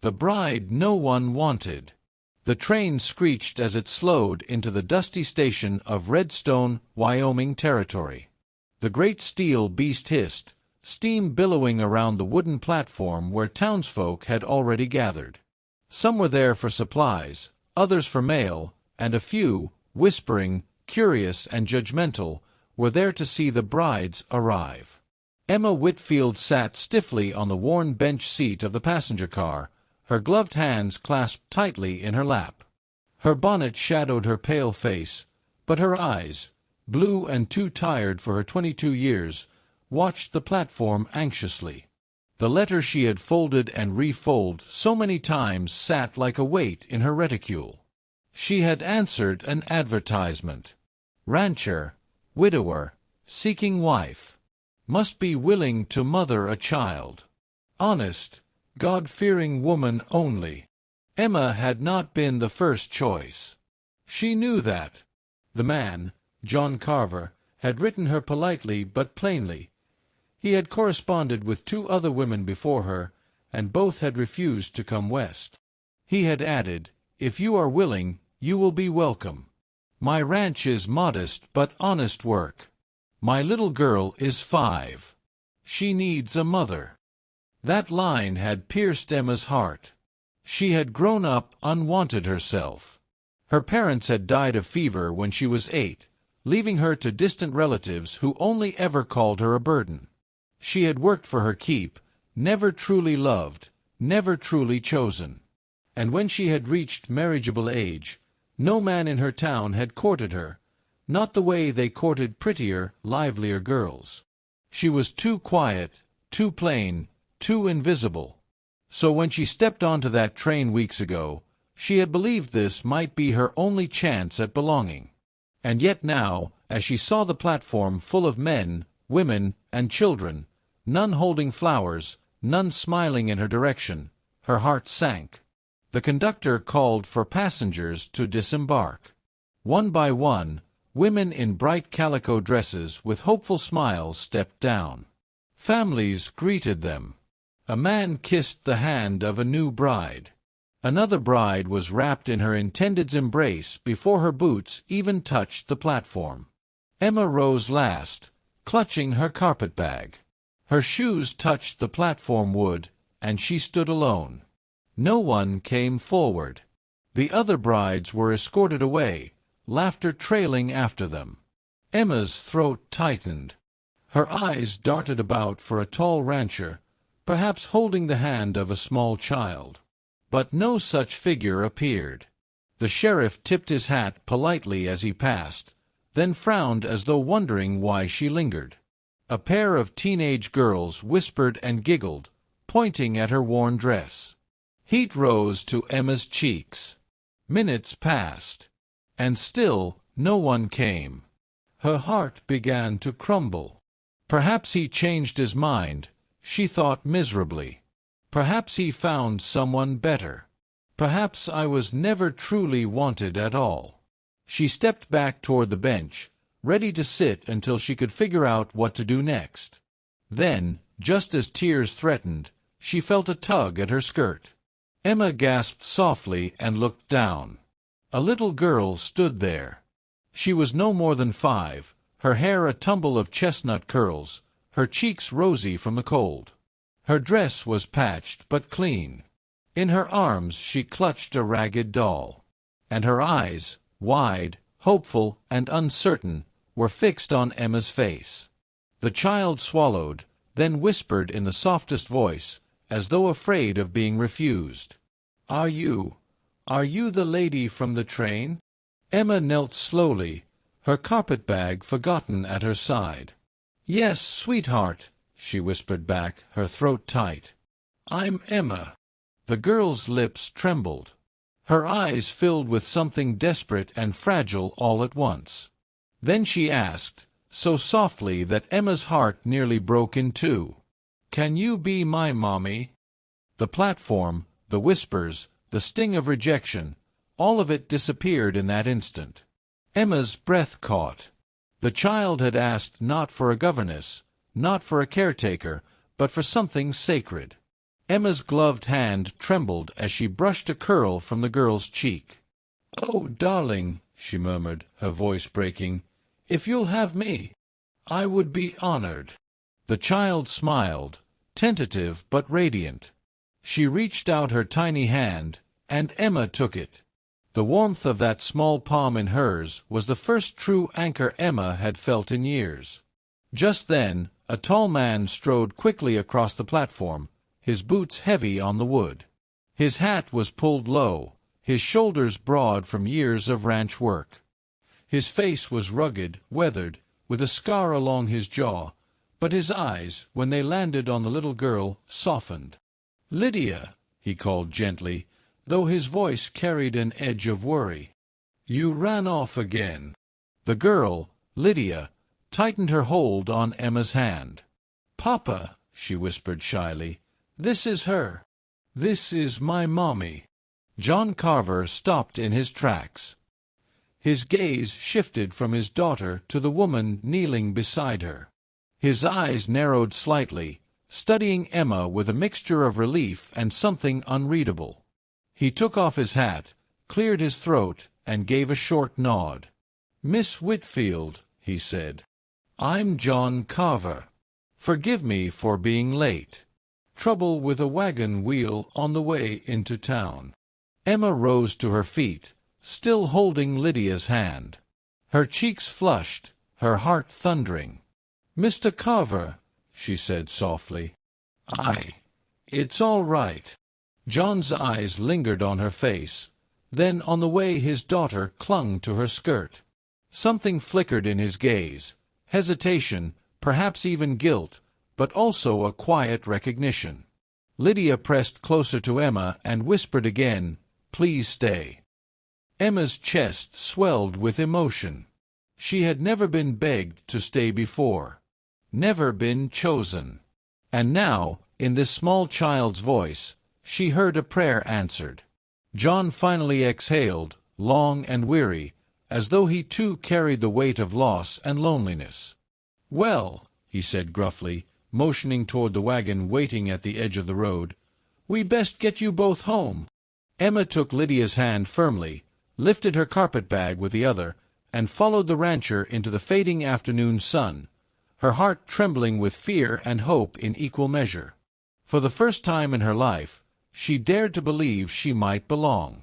The bride no one wanted. The train screeched as it slowed into the dusty station of Redstone, Wyoming Territory. The great steel beast hissed, steam billowing around the wooden platform where townsfolk had already gathered. Some were there for supplies, others for mail, and a few, whispering, curious and judgmental, were there to see the brides arrive. Emma Whitfield sat stiffly on the worn bench seat of the passenger car, her gloved hands clasped tightly in her lap. Her bonnet shadowed her pale face, but her eyes, blue and too tired for her 22 years, watched the platform anxiously. The letter she had folded and refolded so many times sat like a weight in her reticule. She had answered an advertisement. Rancher, widower, seeking wife. Must be willing to mother a child. Honest, God-fearing woman only. Emma had not been the first choice. She knew that. The man, John Carver, had written her politely but plainly. He had corresponded with 2 other women before her, and both had refused to come west. He had added, "If you are willing, you will be welcome. My ranch is modest but honest work. My little girl is 5. She needs a mother." That line had pierced Emma's heart. She had grown up unwanted herself. Her parents had died of fever when she was 8, leaving her to distant relatives who only ever called her a burden. She had worked for her keep, never truly loved, never truly chosen. And when she had reached marriageable age, no man in her town had courted her, not the way they courted prettier, livelier girls. She was too quiet, too plain, too invisible. So when she stepped onto that train weeks ago, she had believed this might be her only chance at belonging. And yet now, as she saw the platform full of men, women, and children, none holding flowers, none smiling in her direction, her heart sank. The conductor called for passengers to disembark. One by one, women in bright calico dresses with hopeful smiles stepped down. Families greeted them. A man kissed the hand of a new bride. Another bride was wrapped in her intended's embrace before her boots even touched the platform. Emma rose last, clutching her carpet-bag. Her shoes touched the platform wood, and she stood alone. No one came forward. The other brides were escorted away, laughter trailing after them. Emma's throat tightened. Her eyes darted about for a tall rancher, perhaps holding the hand of a small child. But no such figure appeared. The sheriff tipped his hat politely as he passed, then frowned as though wondering why she lingered. A pair of teenage girls whispered and giggled, pointing at her worn dress. Heat rose to Emma's cheeks. Minutes passed, and still no one came. Her heart began to crumble. Perhaps he changed his mind, she thought miserably. Perhaps he found someone better. Perhaps I was never truly wanted at all. She stepped back toward the bench, ready to sit until she could figure out what to do next. Then, just as tears threatened, she felt a tug at her skirt. Emma gasped softly and looked down. A little girl stood there. She was no more than 5, her hair a tumble of chestnut curls, her cheeks rosy from the cold. Her dress was patched but clean. In her arms she clutched a ragged doll, and her eyes, wide, hopeful, and uncertain, were fixed on Emma's face. The child swallowed, then whispered in the softest voice, as though afraid of being refused. Are you the lady from the train?" Emma knelt slowly, her carpet-bag forgotten at her side. "Yes, sweetheart," she whispered back, her throat tight. "I'm Emma." The girl's lips trembled. Her eyes filled with something desperate and fragile all at once. Then she asked, so softly that Emma's heart nearly broke in two, "Can you be my mommy?" The platform, the whispers, the sting of rejection, all of it disappeared in that instant. Emma's breath caught. The child had asked not for a governess, not for a caretaker, but for something sacred. Emma's gloved hand trembled as she brushed a curl from the girl's cheek. "Oh, darling," she murmured, her voice breaking, "if you'll have me, I would be honored." The child smiled, tentative but radiant. She reached out her tiny hand, and Emma took it. The warmth of that small palm in hers was the first true anchor Emma had felt in years. Just then, a tall man strode quickly across the platform, his boots heavy on the wood. His hat was pulled low, his shoulders broad from years of ranch work. His face was rugged, weathered, with a scar along his jaw, but his eyes, when they landed on the little girl, softened. "Lydia," he called gently, though his voice carried an edge of worry. "You ran off again." The girl, Lydia, tightened her hold on Emma's hand. "Papa," she whispered shyly, "this is her. This is my mommy." John Carver stopped in his tracks. His gaze shifted from his daughter to the woman kneeling beside her. His eyes narrowed slightly, studying Emma with a mixture of relief and something unreadable. He took off his hat, cleared his throat, and gave a short nod. "Miss Whitfield," he said, "I'm John Carver. Forgive me for being late. Trouble with a wagon wheel on the way into town." Emma rose to her feet, still holding Lydia's hand. Her cheeks flushed, her heart thundering. "Mr. Carver," she said softly. It's all right." John's eyes lingered on her face, then on the way his daughter clung to her skirt. Something flickered in his gaze, hesitation, perhaps even guilt, but also a quiet recognition. Lydia pressed closer to Emma and whispered again, "Please stay." Emma's chest swelled with emotion. She had never been begged to stay before, never been chosen. And now, in this small child's voice, she heard a prayer answered. John finally exhaled, long and weary, as though he too carried the weight of loss and loneliness. "Well," he said gruffly, motioning toward the wagon waiting at the edge of the road, "we best get you both home." Emma took Lydia's hand firmly, lifted her carpet-bag with the other, and followed the rancher into the fading afternoon sun, her heart trembling with fear and hope in equal measure. For the first time in her life, she dared to believe she might belong.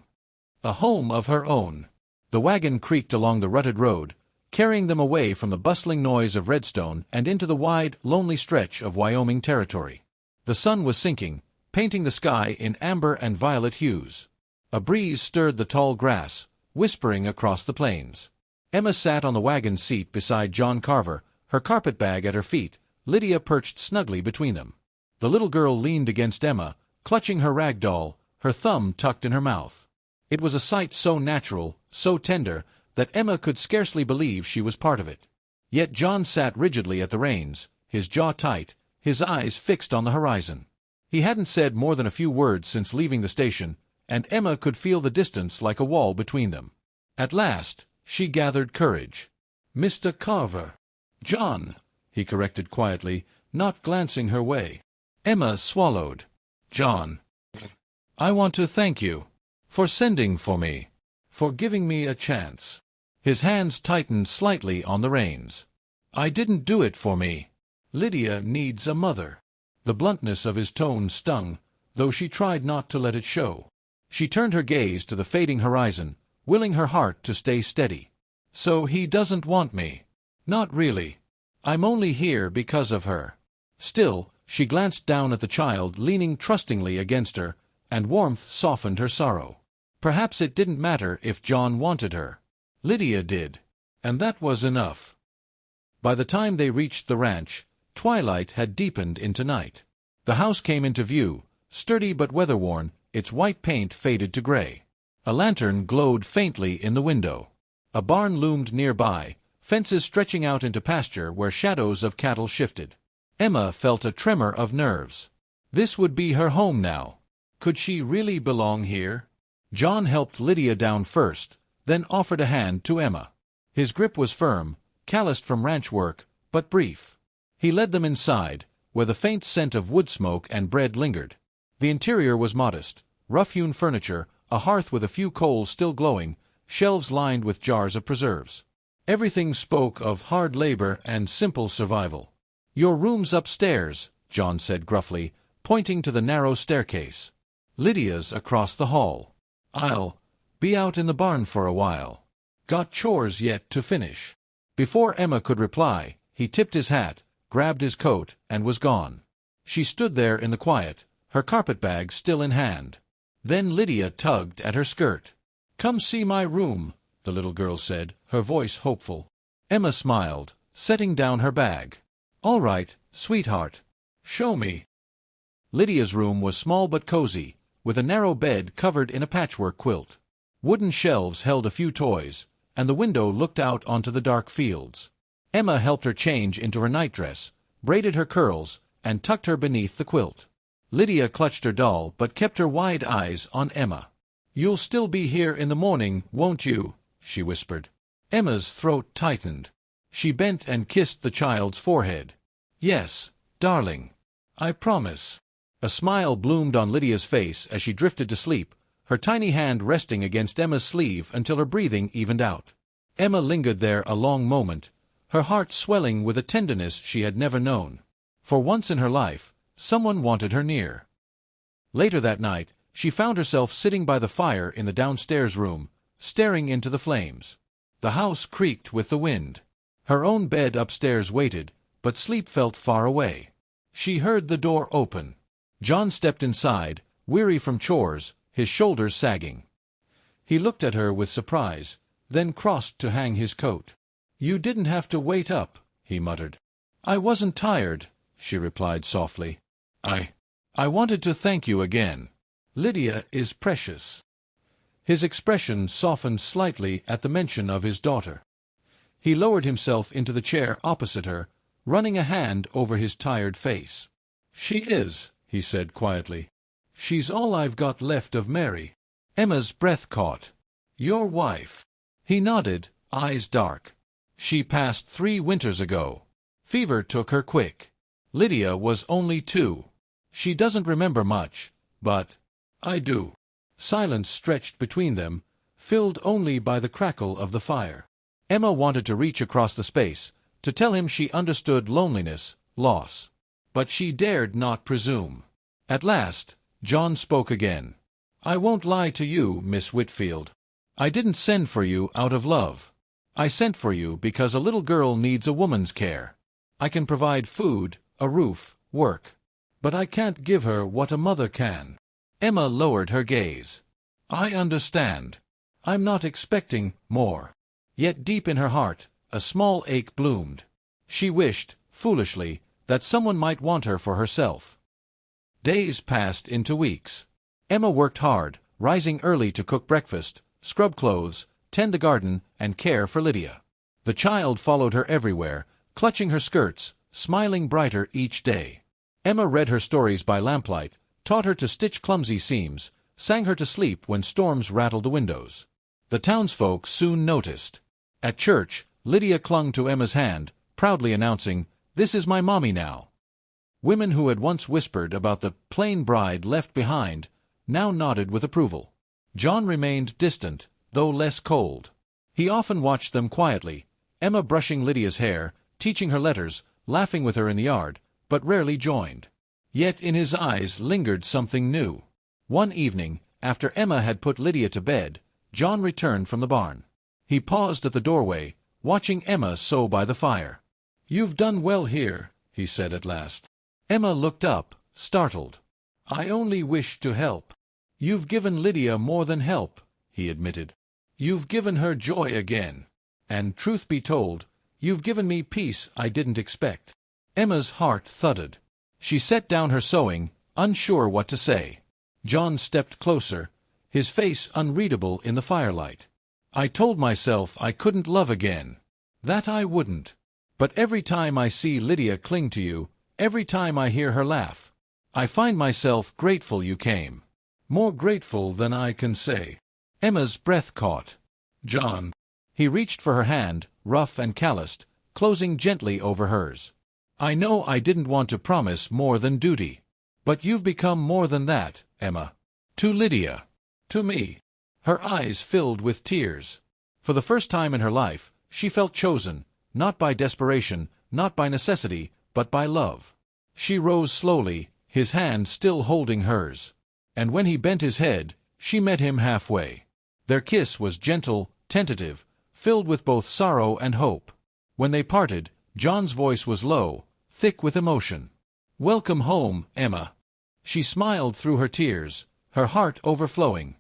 A home of her own. The wagon creaked along the rutted road, carrying them away from the bustling noise of Redstone and into the wide, lonely stretch of Wyoming Territory. The sun was sinking, painting the sky in amber and violet hues. A breeze stirred the tall grass, whispering across the plains. Emma sat on the wagon seat beside John Carver, her carpet-bag at her feet, Lydia perched snugly between them. The little girl leaned against Emma, clutching her rag doll, her thumb tucked in her mouth. It was a sight so natural, so tender, that Emma could scarcely believe she was part of it. Yet John sat rigidly at the reins, his jaw tight, his eyes fixed on the horizon. He hadn't said more than a few words since leaving the station, and Emma could feel the distance like a wall between them. At last, she gathered courage. "Mr. Carver." "John," he corrected quietly, not glancing her way. Emma swallowed. "John, I want to thank you for sending for me, for giving me a chance." His hands tightened slightly on the reins. "I didn't do it for me. Lydia needs a mother." The bluntness of his tone stung, though she tried not to let it show. She turned her gaze to the fading horizon, willing her heart to stay steady. "So he doesn't want me?" "Not really. I'm only here because of her." Still, she glanced down at the child leaning trustingly against her, and warmth softened her sorrow. Perhaps it didn't matter if John wanted her. Lydia did, and that was enough. By the time they reached the ranch, twilight had deepened into night. The house came into view, sturdy but weather-worn, its white paint faded to gray. A lantern glowed faintly in the window. A barn loomed nearby, fences stretching out into pasture where shadows of cattle shifted. Emma felt a tremor of nerves. This would be her home now. Could she really belong here? John helped Lydia down first, then offered a hand to Emma. His grip was firm, calloused from ranch work, but brief. He led them inside, where the faint scent of wood smoke and bread lingered. The interior was modest: rough-hewn furniture, a hearth with a few coals still glowing, shelves lined with jars of preserves. Everything spoke of hard labor and simple survival. "Your room's upstairs," John said gruffly, pointing to the narrow staircase. "Lydia's across the hall. I'll be out in the barn for a while. Got chores yet to finish." Before Emma could reply, he tipped his hat, grabbed his coat, and was gone. She stood there in the quiet, her carpetbag still in hand. Then Lydia tugged at her skirt. "Come see my room," the little girl said, her voice hopeful. Emma smiled, setting down her bag. "All right, sweetheart. Show me." Lydia's room was small but cozy, with a narrow bed covered in a patchwork quilt. Wooden shelves held a few toys, and the window looked out onto the dark fields. Emma helped her change into her nightdress, braided her curls, and tucked her beneath the quilt. Lydia clutched her doll but kept her wide eyes on Emma. "You'll still be here in the morning, won't you?" she whispered. Emma's throat tightened. She bent and kissed the child's forehead. "Yes, darling. I promise." A smile bloomed on Lydia's face as she drifted to sleep, her tiny hand resting against Emma's sleeve until her breathing evened out. Emma lingered there a long moment, her heart swelling with a tenderness she had never known. For once in her life, someone wanted her near. Later that night, she found herself sitting by the fire in the downstairs room, staring into the flames. The house creaked with the wind. Her own bed upstairs waited, but sleep felt far away. She heard the door open. John stepped inside, weary from chores, his shoulders sagging. He looked at her with surprise, then crossed to hang his coat. "You didn't have to wait up," he muttered. "I wasn't tired," she replied softly. I wanted to thank you again. Lydia is precious." His expression softened slightly at the mention of his daughter. He lowered himself into the chair opposite her, running a hand over his tired face. "She is," he said quietly. "She's all I've got left of Mary." Emma's breath caught. "Your wife?" He nodded, eyes dark. "She passed 3 winters ago. Fever took her quick. Lydia was only 2. She doesn't remember much, but I do." Silence stretched between them, filled only by the crackle of the fire. Emma wanted to reach across the space, to tell him she understood loneliness, loss. But she dared not presume. At last, John spoke again. "I won't lie to you, Miss Whitfield. I didn't send for you out of love. I sent for you because a little girl needs a woman's care. I can provide food, a roof, work. But I can't give her what a mother can." Emma lowered her gaze. "I understand. I'm not expecting more." Yet deep in her heart, a small ache bloomed. She wished, foolishly, that someone might want her for herself. Days passed into weeks. Emma worked hard, rising early to cook breakfast, scrub clothes, tend the garden, and care for Lydia. The child followed her everywhere, clutching her skirts, smiling brighter each day. Emma read her stories by lamplight, taught her to stitch clumsy seams, sang her to sleep when storms rattled the windows. The townsfolk soon noticed. At church, Lydia clung to Emma's hand, proudly announcing, "This is my mommy now." Women who had once whispered about the plain bride left behind now nodded with approval. John remained distant, though less cold. He often watched them quietly, Emma brushing Lydia's hair, teaching her letters, laughing with her in the yard, but rarely joined. Yet in his eyes lingered something new. One evening, after Emma had put Lydia to bed, John returned from the barn. He paused at the doorway, watching Emma sew by the fire. "You've done well here," he said at last. Emma looked up, startled. "I only wished to help." "You've given Lydia more than help," he admitted. "You've given her joy again. And, truth be told, you've given me peace I didn't expect." Emma's heart thudded. She set down her sewing, unsure what to say. John stepped closer, his face unreadable in the firelight. "I told myself I couldn't love again. That I wouldn't. But every time I see Lydia cling to you, every time I hear her laugh, I find myself grateful you came. More grateful than I can say." Emma's breath caught. "John." He reached for her hand, rough and calloused, closing gently over hers. "I know I didn't want to promise more than duty. But you've become more than that, Emma. To Lydia. To me." Her eyes filled with tears. For the first time in her life, she felt chosen, not by desperation, not by necessity, but by love. She rose slowly, his hand still holding hers. And when he bent his head, she met him halfway. Their kiss was gentle, tentative, filled with both sorrow and hope. When they parted, John's voice was low, thick with emotion. "Welcome home, Emma." She smiled through her tears, her heart overflowing.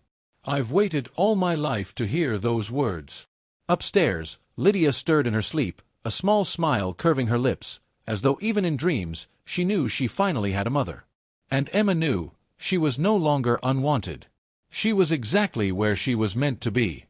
"I've waited all my life to hear those words." Upstairs, Lydia stirred in her sleep, a small smile curving her lips, as though even in dreams she knew she finally had a mother. And Emma knew she was no longer unwanted. She was exactly where she was meant to be.